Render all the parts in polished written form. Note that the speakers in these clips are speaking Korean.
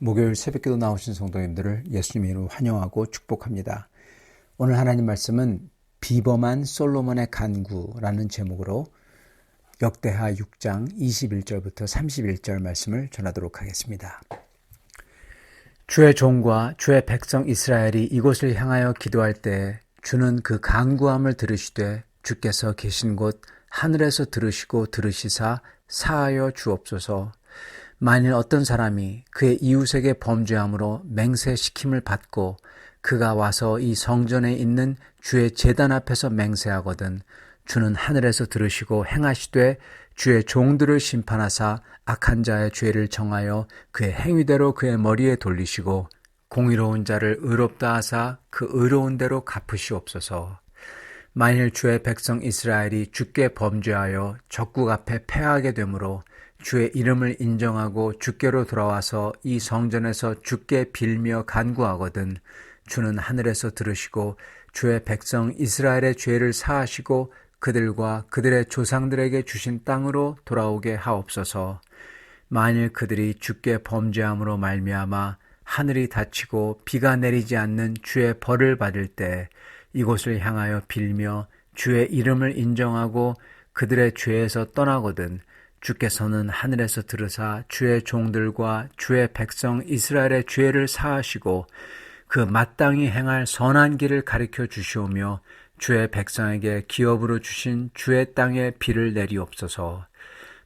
목요일 새벽기도 나오신 성도님들을 예수님의 이름으로 환영하고 축복합니다. 오늘 하나님 말씀은 비범한 솔로몬의 간구라는 제목으로 역대하 6장 21절부터 31절 말씀을 전하도록 하겠습니다. 주의 종과 주의 백성 이스라엘이 이곳을 향하여 기도할 때 주는 그 간구함을 들으시되 주께서 계신 곳 하늘에서 들으시고 들으시사 사하여 주옵소서. 만일 어떤 사람이 그의 이웃에게 범죄함으로 맹세시킴을 받고 그가 와서 이 성전에 있는 주의 제단 앞에서 맹세하거든 주는 하늘에서 들으시고 행하시되 주의 종들을 심판하사 악한 자의 죄를 정하여 그의 행위대로 그의 머리에 돌리시고 공의로운 자를 의롭다 하사 그 의로운 대로 갚으시옵소서. 만일 주의 백성 이스라엘이 주께 범죄하여 적국 앞에 패하게 되므로 주의 이름을 인정하고 주께로 돌아와서 이 성전에서 주께 빌며 간구하거든 주는 하늘에서 들으시고 주의 백성 이스라엘의 죄를 사하시고 그들과 그들의 조상들에게 주신 땅으로 돌아오게 하옵소서. 만일 그들이 주께 범죄함으로 말미암아 하늘이 닫히고 비가 내리지 않는 주의 벌을 받을 때 이곳을 향하여 빌며 주의 이름을 인정하고 그들의 죄에서 떠나거든 주께서는 하늘에서 들으사 주의 종들과 주의 백성 이스라엘의 죄를 사하시고 그 마땅히 행할 선한 길을 가르쳐 주시오며 주의 백성에게 기업으로 주신 주의 땅에 비를 내리옵소서.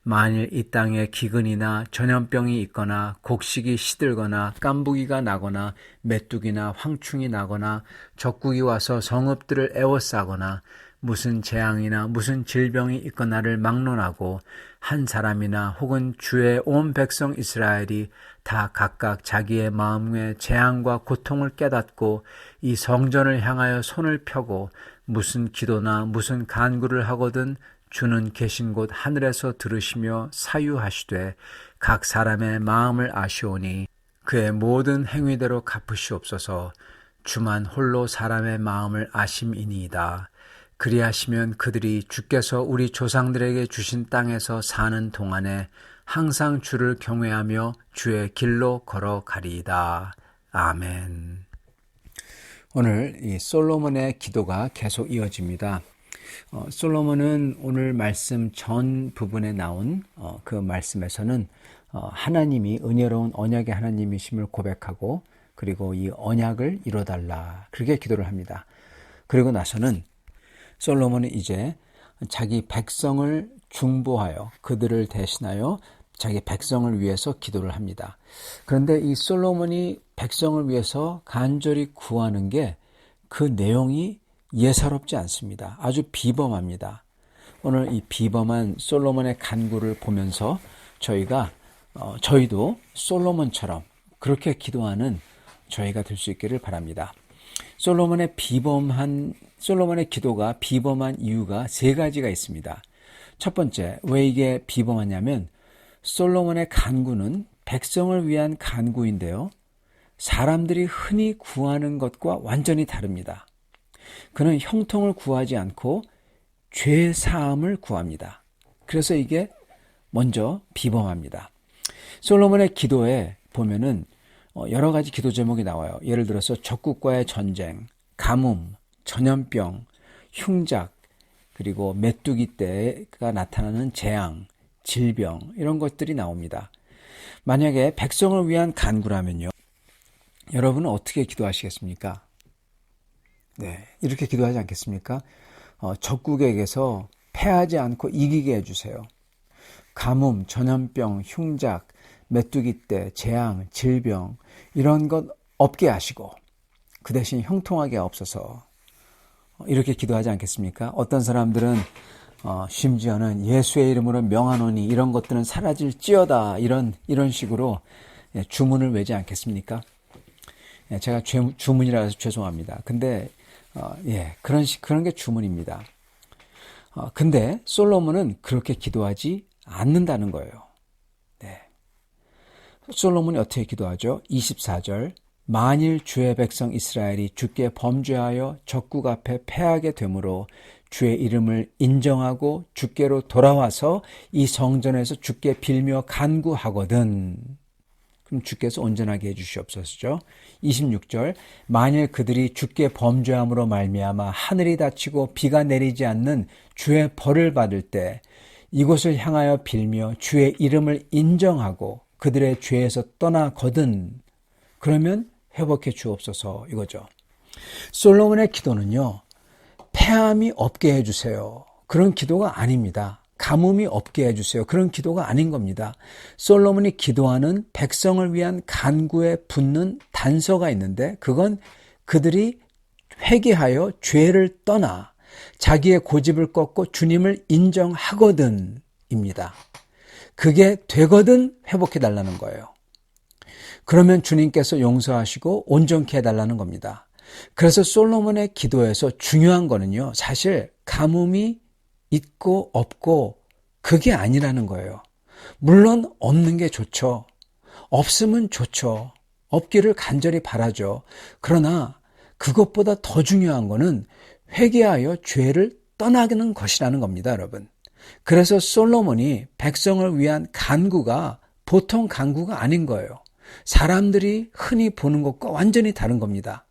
만일 이 땅에 기근이나 전염병이 있거나 곡식이 시들거나 깐부기가 나거나 메뚜기나 황충이 나거나 적국이 와서 성읍들을 에워싸거나 무슨 재앙이나 무슨 질병이 있거나를 막론하고 한 사람이나 혹은 주의 온 백성 이스라엘이 다 각각 자기의 마음의 재앙과 고통을 깨닫고 이 성전을 향하여 손을 펴고 무슨 기도나 무슨 간구를 하거든 주는 계신 곳 하늘에서 들으시며 사유하시되 각 사람의 마음을 아시오니 그의 모든 행위대로 갚으시옵소서. 주만 홀로 사람의 마음을 아심이니이다. 그리하시면 그들이 주께서 우리 조상들에게 주신 땅에서 사는 동안에 항상 주를 경외하며 주의 길로 걸어가리이다. 아멘. 오늘 이 솔로몬의 기도가 계속 이어집니다. 솔로몬은 오늘 말씀 전 부분에 나온 그 말씀에서는 하나님이 은혜로운 언약의 하나님이심을 고백하고 그리고 이 언약을 이뤄달라 그렇게 기도를 합니다. 그리고 나서는 솔로몬은 이제 자기 백성을 중보하여 그들을 대신하여 자기 백성을 위해서 기도를 합니다. 그런데 이 솔로몬이 백성을 위해서 간절히 구하는 게 그 내용이 예사롭지 않습니다. 아주 비범합니다. 오늘 이 비범한 솔로몬의 간구를 보면서 저희도 솔로몬처럼 그렇게 기도하는 저희가 될 수 있기를 바랍니다. 솔로몬의 기도가 비범한 이유가 세 가지가 있습니다. 첫 번째, 왜 이게 비범하냐면 솔로몬의 간구는 백성을 위한 간구인데요. 사람들이 흔히 구하는 것과 완전히 다릅니다. 그는 형통을 구하지 않고 죄 사함을 구합니다. 그래서 이게 먼저 비범합니다. 솔로몬의 기도에 보면은 여러 가지 기도 제목이 나와요. 예를 들어서 적국과의 전쟁, 가뭄, 전염병, 흉작, 그리고 메뚜기 떼가 나타나는 재앙, 질병 이런 것들이 나옵니다. 만약에 백성을 위한 간구라면요. 여러분은 어떻게 기도하시겠습니까? 네, 이렇게 기도하지 않겠습니까? 적국에게서 패하지 않고 이기게 해주세요. 가뭄, 전염병, 흉작, 메뚜기 떼, 재앙, 질병 이런 것 없게 하시고 그 대신 형통하게 하옵소서. 이렇게 기도하지 않겠습니까? 어떤 사람들은 심지어는 예수의 이름으로 명하노니 이런 것들은 사라질지어다 이런 식으로 주문을 외지 않겠습니까? 제가 주문이라 해서 죄송합니다. 근데 그런 게 주문입니다. 근데 솔로몬은 그렇게 기도하지 않는다는 거예요. 네. 솔로몬이 어떻게 기도하죠? 24절 만일 주의 백성 이스라엘이 주께 범죄하여 적국 앞에 패하게 되므로 주의 이름을 인정하고 주께로 돌아와서 이 성전에서 주께 빌며 간구하거든. 그럼 주께서 온전하게 해주시옵소서죠. 26절 만일 그들이 주께 범죄함으로 말미암아 하늘이 닫히고 비가 내리지 않는 주의 벌을 받을 때 이곳을 향하여 빌며 주의 이름을 인정하고 그들의 죄에서 떠나거든 그러면 회복해 주옵소서 이거죠. 솔로몬의 기도는요. 패함이 없게 해주세요. 그런 기도가 아닙니다. 가뭄이 없게 해주세요. 그런 기도가 아닌 겁니다. 솔로몬이 기도하는 백성을 위한 간구에 붙는 단서가 있는데 그건 그들이 회개하여 죄를 떠나 자기의 고집을 꺾고 주님을 인정하거든 입니다. 그게 되거든 회복해달라는 거예요. 그러면 주님께서 용서하시고 온전케 해달라는 겁니다. 그래서 솔로몬의 기도에서 중요한 거는요. 사실 가뭄이 있고 없고 그게 아니라는 거예요. 물론 없는 게 좋죠. 없으면 좋죠. 없기를 간절히 바라죠. 그러나 그것보다 더 중요한 거는 회개하여 죄를 떠나는 것이라는 겁니다, 여러분. 그래서 솔로몬이 백성을 위한 간구가 보통 간구가 아닌 거예요. 사람들이 흔히 보는 것과 완전히 다른 겁니다.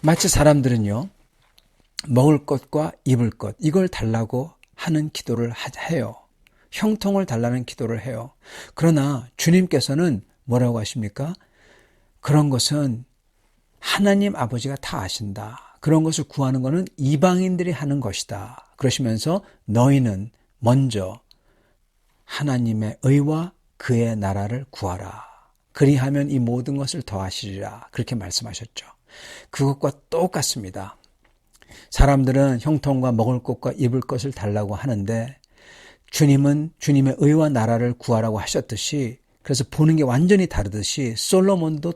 마치 사람들은요, 먹을 것과 입을 것, 이걸 달라고 하는 기도를 해요. 형통을 달라는 기도를 해요. 그러나 주님께서는 뭐라고 하십니까? 그런 것은 하나님 아버지가 다 아신다. 그런 것을 구하는 것은 이방인들이 하는 것이다. 그러시면서 너희는 먼저 하나님의 의와 그의 나라를 구하라. 그리하면 이 모든 것을 더하시리라. 그렇게 말씀하셨죠. 그것과 똑같습니다. 사람들은 형통과 먹을 것과 입을 것을 달라고 하는데 주님은 주님의 의와 나라를 구하라고 하셨듯이 그래서 보는 게 완전히 다르듯이 솔로몬도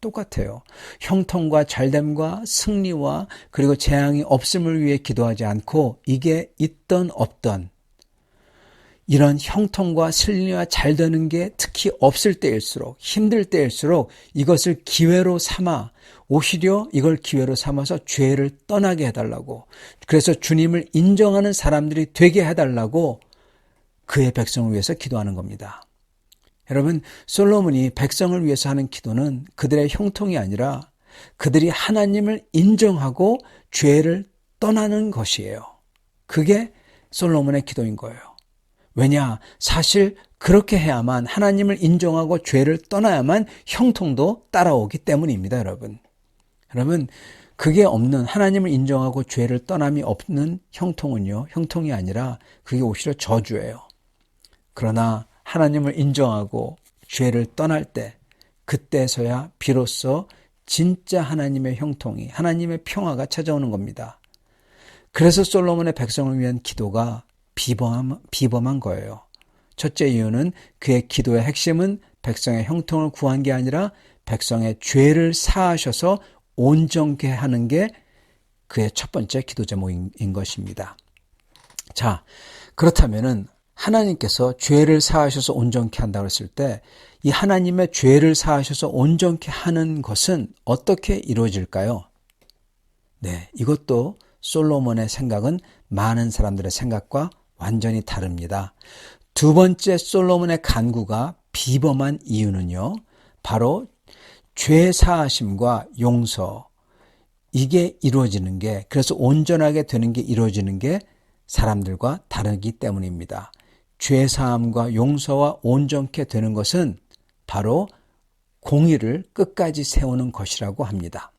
똑같아요. 형통과 잘됨과 승리와 그리고 재앙이 없음을 위해 기도하지 않고 이게 있던 없던 이런 형통과 승리와 잘 되는 게 특히 없을 때일수록 힘들 때일수록 이것을 기회로 삼아 오히려 이걸 기회로 삼아서 죄를 떠나게 해달라고 그래서 주님을 인정하는 사람들이 되게 해달라고 그의 백성을 위해서 기도하는 겁니다. 여러분 솔로몬이 백성을 위해서 하는 기도는 그들의 형통이 아니라 그들이 하나님을 인정하고 죄를 떠나는 것이에요. 그게 솔로몬의 기도인 거예요. 왜냐? 사실 그렇게 해야만 하나님을 인정하고 죄를 떠나야만 형통도 따라오기 때문입니다, 여러분. 여러분, 그게 없는 하나님을 인정하고 죄를 떠남이 없는 형통은요, 형통이 아니라 그게 오히려 저주예요. 그러나 하나님을 인정하고 죄를 떠날 때 그때서야 비로소 진짜 하나님의 형통이 하나님의 평화가 찾아오는 겁니다. 그래서 솔로몬의 백성을 위한 기도가 비범한 거예요. 첫째 이유는 그의 기도의 핵심은 백성의 형통을 구한 게 아니라 백성의 죄를 사하셔서 온전케 하는 게 그의 첫 번째 기도 제목인 것입니다. 자, 그렇다면은 하나님께서 죄를 사하셔서 온전케 한다고 했을 때 이 하나님의 죄를 사하셔서 온전케 하는 것은 어떻게 이루어질까요? 네, 이것도 솔로몬의 생각은 많은 사람들의 생각과 완전히 다릅니다. 두 번째 솔로몬의 간구가 비범한 이유는요. 바로 죄 사하심과 용서 이게 이루어지는 게 그래서 온전하게 되는 게 이루어지는 게 사람들과 다르기 때문입니다. 죄 사함과 용서와 온전케 되는 것은 바로 공의를 끝까지 세우는 것이라고 합니다.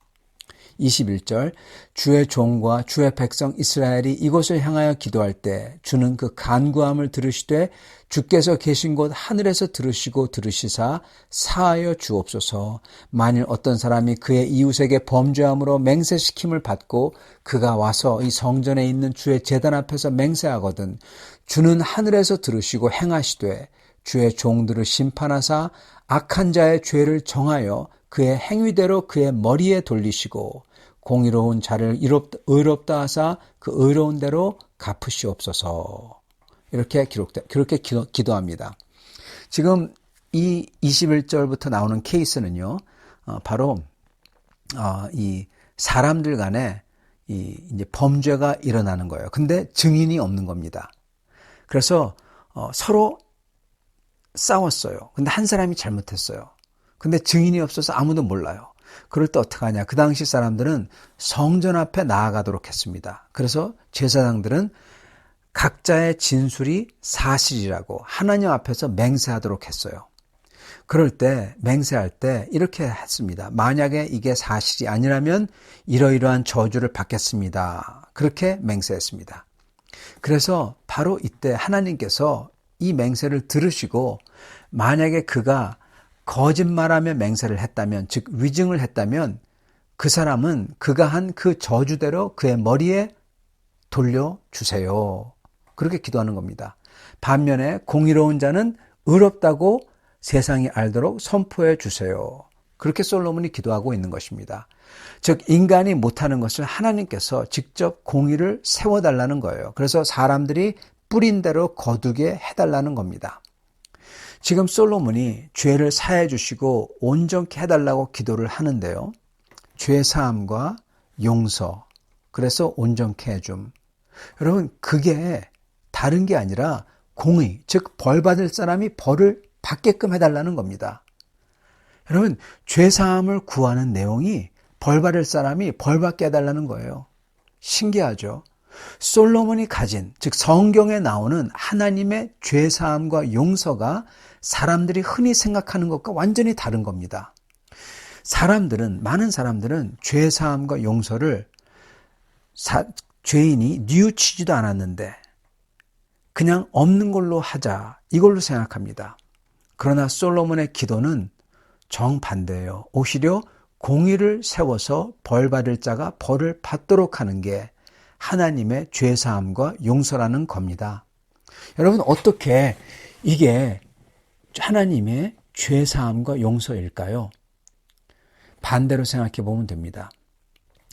21절 주의 종과 주의 백성 이스라엘이 이곳을 향하여 기도할 때 주는 그 간구함을 들으시되 주께서 계신 곳 하늘에서 들으시고 들으시사 사하여 주옵소서. 만일 어떤 사람이 그의 이웃에게 범죄함으로 맹세시킴을 받고 그가 와서 이 성전에 있는 주의 제단 앞에서 맹세하거든 주는 하늘에서 들으시고 행하시되 주의 종들을 심판하사 악한 자의 죄를 정하여 그의 행위대로 그의 머리에 돌리시고 공의로운 자를 의롭다 하사 그 의로운 대로 갚으시옵소서. 그렇게 기도합니다. 지금 이 21절부터 나오는 케이스는요, 바로 이 사람들 간에 이제 범죄가 일어나는 거예요. 근데 증인이 없는 겁니다. 그래서 서로 싸웠어요. 근데 한 사람이 잘못했어요. 근데 증인이 없어서 아무도 몰라요. 그럴 때 어떡하냐. 그 당시 사람들은 성전 앞에 나아가도록 했습니다. 그래서 제사장들은 각자의 진술이 사실이라고 하나님 앞에서 맹세하도록 했어요. 그럴 때 맹세할 때 이렇게 했습니다. 만약에 이게 사실이 아니라면 이러이러한 저주를 받겠습니다. 그렇게 맹세했습니다. 그래서 바로 이때 하나님께서 이 맹세를 들으시고 만약에 그가 거짓말하며 맹세를 했다면, 즉 위증을 했다면 그 사람은 그가 한 그 저주대로 그의 머리에 돌려주세요. 그렇게 기도하는 겁니다. 반면에 공의로운 자는 의롭다고 세상이 알도록 선포해 주세요. 그렇게 솔로몬이 기도하고 있는 것입니다. 즉 인간이 못하는 것을 하나님께서 직접 공의를 세워달라는 거예요. 그래서 사람들이 뿌린 대로 거두게 해달라는 겁니다. 지금 솔로몬이 죄를 사해 주시고 온전케 해달라고 기도를 하는데요. 죄 사함과 용서, 그래서 온전케 해줌. 여러분 그게 다른 게 아니라 공의, 즉 벌 받을 사람이 벌을 받게끔 해달라는 겁니다. 여러분 죄 사함을 구하는 내용이 벌 받을 사람이 벌 받게 해달라는 거예요. 신기하죠? 솔로몬이 가진, 즉 성경에 나오는 하나님의 죄 사함과 용서가 사람들이 흔히 생각하는 것과 완전히 다른 겁니다. 많은 사람들은 죄 사함과 용서를 죄인이 뉘우치지도 않았는데 그냥 없는 걸로 하자, 이걸로 생각합니다. 그러나 솔로몬의 기도는 정반대예요. 오히려 공의를 세워서 벌 받을 자가 벌을 받도록 하는 게 하나님의 죄 사함과 용서라는 겁니다. 여러분 어떻게 이게 하나님의 죄 사함과 용서일까요? 반대로 생각해 보면 됩니다.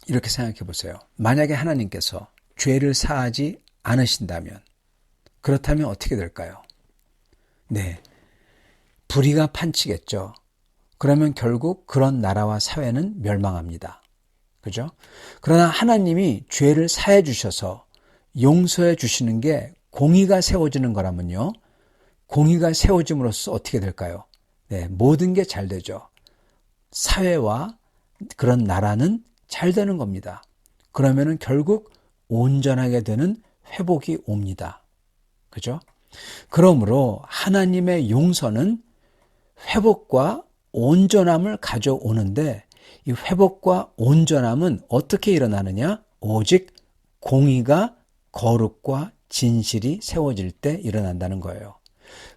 이렇게 생각해 보세요. 만약에 하나님께서 죄를 사하지 않으신다면 그렇다면 어떻게 될까요? 네, 불의가 판치겠죠. 그러면 결국 그런 나라와 사회는 멸망합니다. 그죠? 그러나 하나님이 죄를 사해 주셔서 용서해 주시는 게 공의가 세워지는 거라면요. 공의가 세워짐으로써 어떻게 될까요? 네, 모든 게 잘 되죠. 사회와 그런 나라는 잘 되는 겁니다. 그러면은 결국 온전하게 되는 회복이 옵니다. 그죠? 그러므로 하나님의 용서는 회복과 온전함을 가져오는데 이 회복과 온전함은 어떻게 일어나느냐? 오직 공의가 거룩과 진실이 세워질 때 일어난다는 거예요.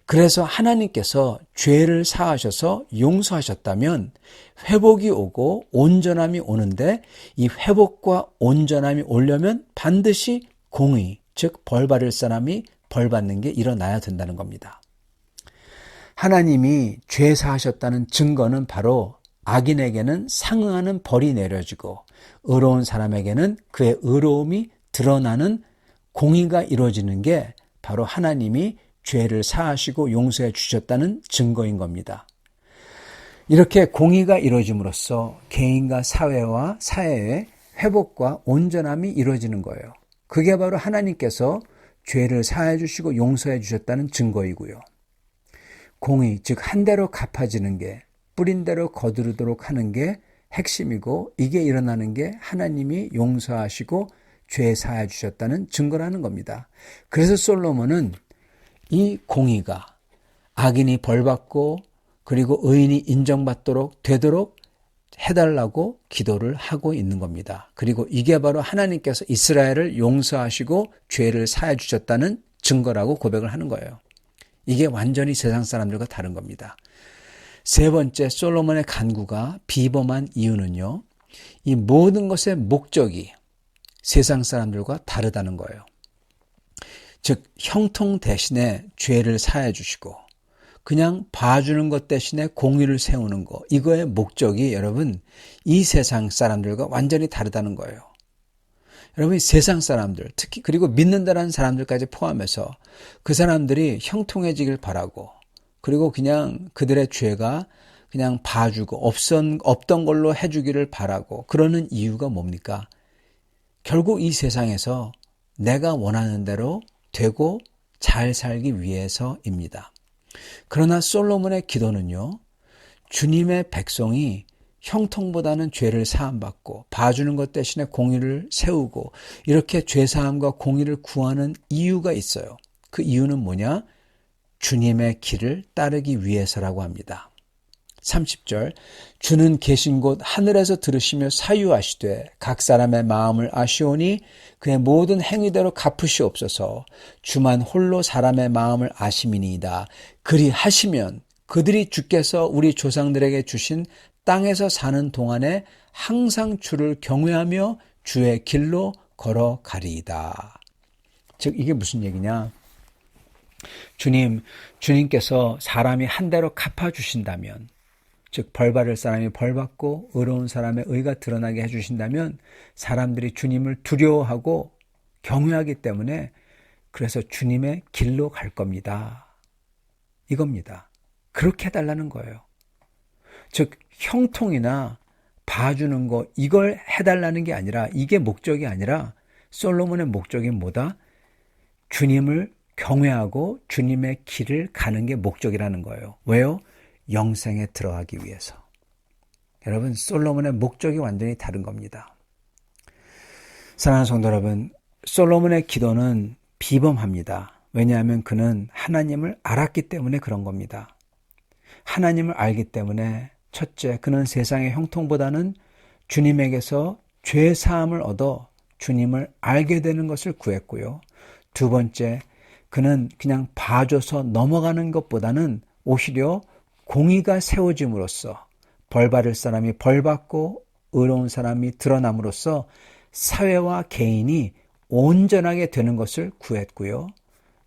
그래서 하나님께서 죄를 사하셔서 용서하셨다면 회복이 오고 온전함이 오는데 이 회복과 온전함이 오려면 반드시 공의, 즉 벌 받을 사람이 벌 받는 게 일어나야 된다는 겁니다. 하나님이 죄 사하셨다는 증거는 바로 악인에게는 상응하는 벌이 내려지고 의로운 사람에게는 그의 의로움이 드러나는 공의가 이루어지는 게 바로 하나님이 죄를 사하시고 용서해 주셨다는 증거인 겁니다. 이렇게 공의가 이루어짐으로써 개인과 사회와 사회의 회복과 온전함이 이루어지는 거예요. 그게 바로 하나님께서 죄를 사해 주시고 용서해 주셨다는 증거이고요. 공의, 즉 한 대로 갚아지는 게 뿌린 대로 거두도록 하는 게 핵심이고 이게 일어나는 게 하나님이 용서하시고 죄 사해 주셨다는 증거라는 겁니다. 그래서 솔로몬은 이 공의가 악인이 벌받고 그리고 의인이 인정받도록 되도록 해달라고 기도를 하고 있는 겁니다. 그리고 이게 바로 하나님께서 이스라엘을 용서하시고 죄를 사해 주셨다는 증거라고 고백을 하는 거예요. 이게 완전히 세상 사람들과 다른 겁니다. 세 번째, 솔로몬의 간구가 비범한 이유는요. 이 모든 것의 목적이 세상 사람들과 다르다는 거예요. 즉 형통 대신에 죄를 사해 주시고 그냥 봐주는 것 대신에 공의를 세우는 거, 이거의 목적이 여러분 이 세상 사람들과 완전히 다르다는 거예요. 여러분 세상 사람들, 특히 그리고 믿는다라는 사람들까지 포함해서 그 사람들이 형통해지길 바라고 그리고 그냥 그들의 죄가 그냥 봐주고 없던 걸로 해주기를 바라고 그러는 이유가 뭡니까? 결국 이 세상에서 내가 원하는 대로 되고 잘 살기 위해서입니다. 그러나 솔로몬의 기도는요, 주님의 백성이 형통보다는 죄를 사함받고 봐주는 것 대신에 공의를 세우고 이렇게 죄사함과 공의를 구하는 이유가 있어요. 그 이유는 뭐냐? 주님의 길을 따르기 위해서라고 합니다. 30절 주는 계신 곳 하늘에서 들으시며 사유하시되 각 사람의 마음을 아시오니 그의 모든 행위대로 갚으시옵소서. 주만 홀로 사람의 마음을 아심이니이다. 그리하시면 그들이 주께서 우리 조상들에게 주신 땅에서 사는 동안에 항상 주를 경외하며 주의 길로 걸어가리이다. 즉 이게 무슨 얘기냐? 주님께서 사람이 한 대로 갚아주신다면, 즉 벌받을 사람이 벌받고 의로운 사람의 의가 드러나게 해주신다면 사람들이 주님을 두려워하고 경외하기 때문에 그래서 주님의 길로 갈 겁니다. 이겁니다. 그렇게 해달라는 거예요. 즉 형통이나 봐주는 거 이걸 해달라는 게 아니라, 이게 목적이 아니라 솔로몬의 목적이 뭐다? 주님을 경외하고 주님의 길을 가는 게 목적이라는 거예요. 왜요? 영생에 들어가기 위해서. 여러분, 솔로몬의 목적이 완전히 다른 겁니다. 사랑하는 성도 여러분, 솔로몬의 기도는 비범합니다. 왜냐하면 그는 하나님을 알았기 때문에 그런 겁니다. 하나님을 알기 때문에 첫째, 그는 세상의 형통보다는 주님에게서 죄 사함을 얻어 주님을 알게 되는 것을 구했고요. 두 번째, 그는 그냥 봐줘서 넘어가는 것보다는 오히려 공의가 세워짐으로써 벌받을 사람이 벌받고 의로운 사람이 드러남으로써 사회와 개인이 온전하게 되는 것을 구했고요.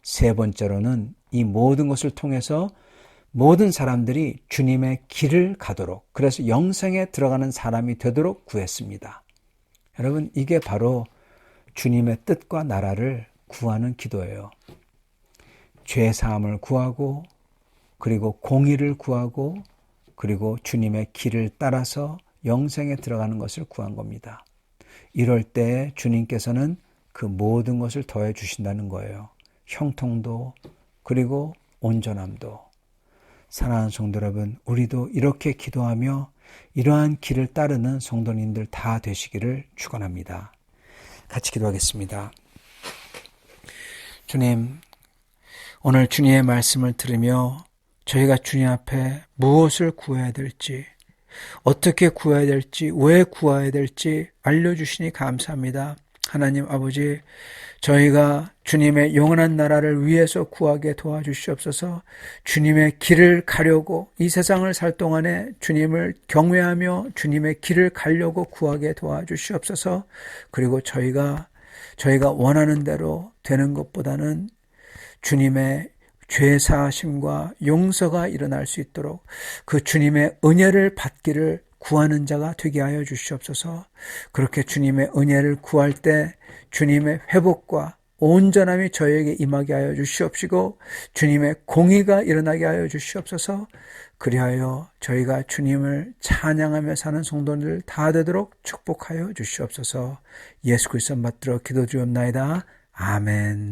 세 번째로는 이 모든 것을 통해서 모든 사람들이 주님의 길을 가도록, 그래서 영생에 들어가는 사람이 되도록 구했습니다. 여러분, 이게 바로 주님의 뜻과 나라를 구하는 기도예요. 죄 사함을 구하고, 그리고 공의를 구하고, 그리고 주님의 길을 따라서 영생에 들어가는 것을 구한 겁니다. 이럴 때 주님께서는 그 모든 것을 더해 주신다는 거예요. 형통도, 그리고 온전함도. 사랑하는 성도 여러분, 우리도 이렇게 기도하며 이러한 길을 따르는 성도님들 다 되시기를 축원합니다. 같이 기도하겠습니다. 주님, 오늘 주님의 말씀을 들으며 저희가 주님 앞에 무엇을 구해야 될지, 어떻게 구해야 될지, 왜 구해야 될지 알려주시니 감사합니다. 하나님 아버지, 저희가 주님의 영원한 나라를 위해서 구하게 도와주시옵소서. 주님의 길을 가려고, 이 세상을 살 동안에 주님을 경외하며 주님의 길을 가려고 구하게 도와주시옵소서. 그리고 저희가 원하는 대로 되는 것보다는 주님의 죄 사하심과 용서가 일어날 수 있도록 그 주님의 은혜를 받기를 구하는 자가 되게 하여 주시옵소서. 그렇게 주님의 은혜를 구할 때 주님의 회복과 온전함이 저에게 임하게 하여 주시옵시고 주님의 공의가 일어나게 하여 주시옵소서. 그리하여 저희가 주님을 찬양하며 사는 성도들 다 되도록 축복하여 주시옵소서. 예수 그리스도 받들어 기도드리옵나이다. 아멘.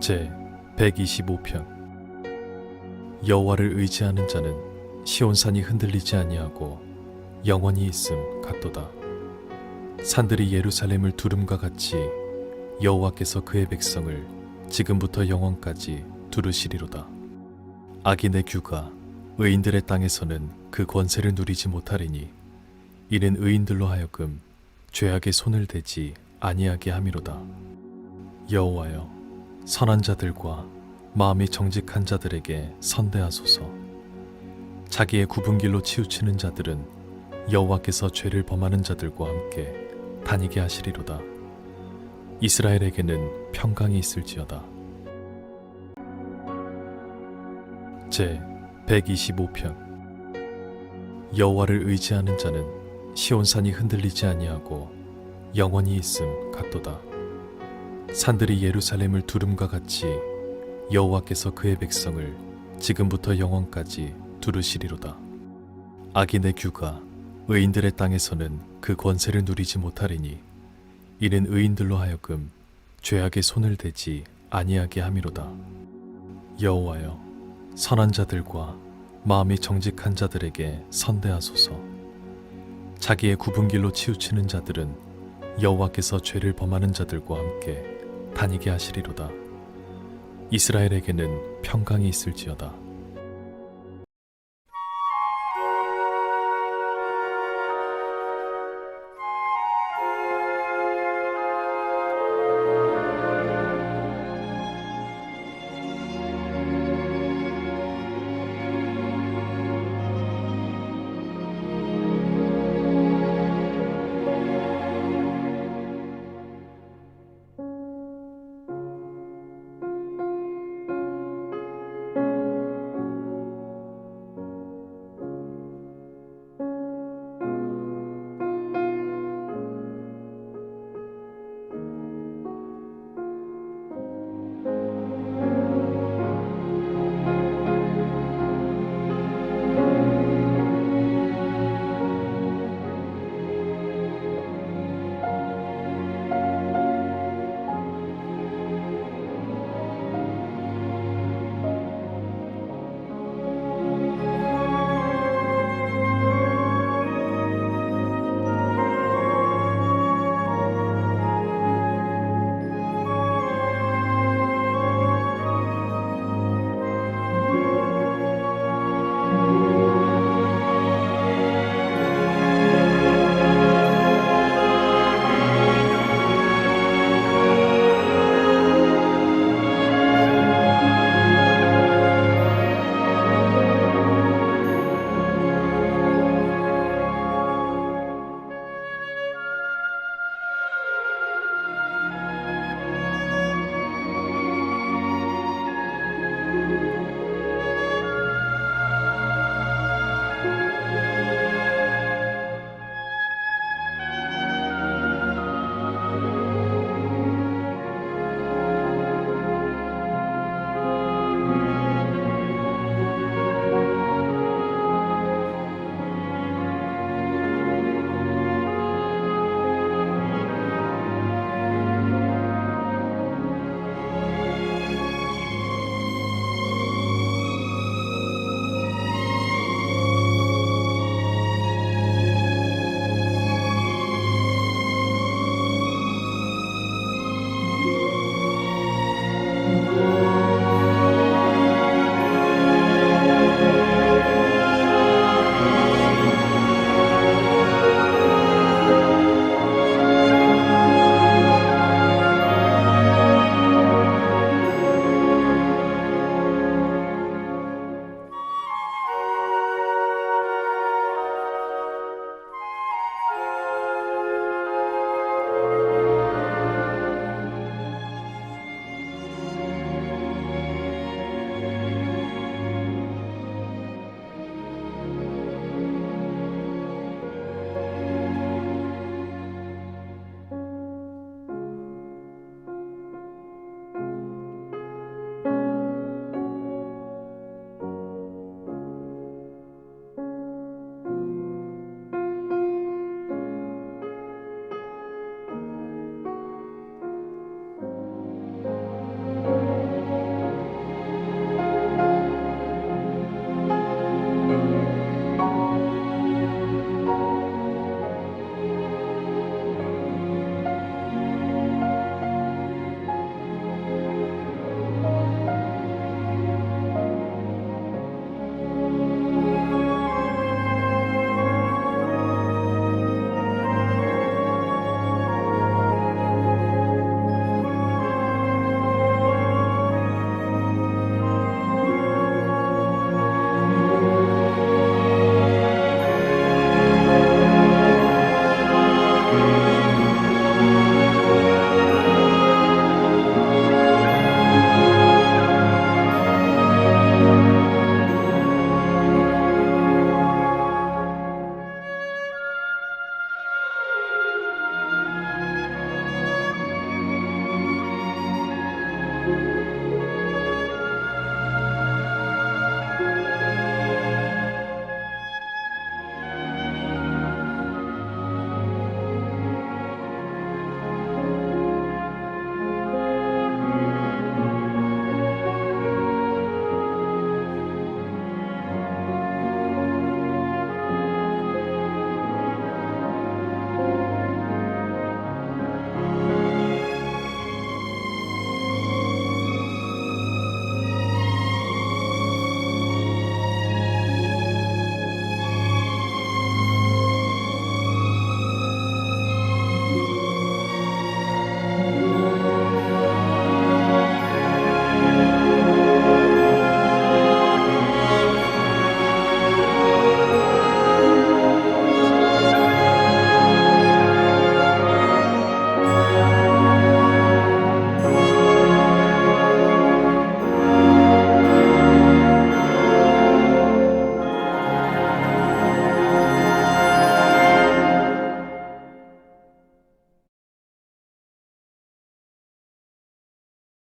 제 125편. 여호와를 의지하는 자는 시온산이 흔들리지 아니하고 영원히 있음 같도다. 산들이 예루살렘을 두름과 같이 여호와께서 그의 백성을 지금부터 영원까지 두르시리로다. 악인의 규가 의인들의 땅에서는 그 권세를 누리지 못하리니 이는 의인들로 하여금 죄악의 손을 대지 아니하게 함이로다. 여호와여, 선한 자들과 마음이 정직한 자들에게 선대하소서. 자기의 굽은 길로 치우치는 자들은 여호와께서 죄를 범하는 자들과 함께 다니게 하시리로다. 이스라엘에게는 평강이 있을지어다. 제 125편. 여호와를 의지하는 자는 시온산이 흔들리지 아니하고 영원히 있음 같도다. 산들이 예루살렘을 두름과 같이 여호와께서 그의 백성을 지금부터 영원까지 두르시리로다. 악인의 규가 의인들의 땅에서는 그 권세를 누리지 못하리니 이는 의인들로 하여금 죄악의 손을 대지 아니하게 함이로다. 여호와여, 선한 자들과 마음이 정직한 자들에게 선대하소서. 자기의 굽은 길로 치우치는 자들은 여호와께서 죄를 범하는 자들과 함께 다니게 하시리로다. 이스라엘에게는 평강이 있을지어다.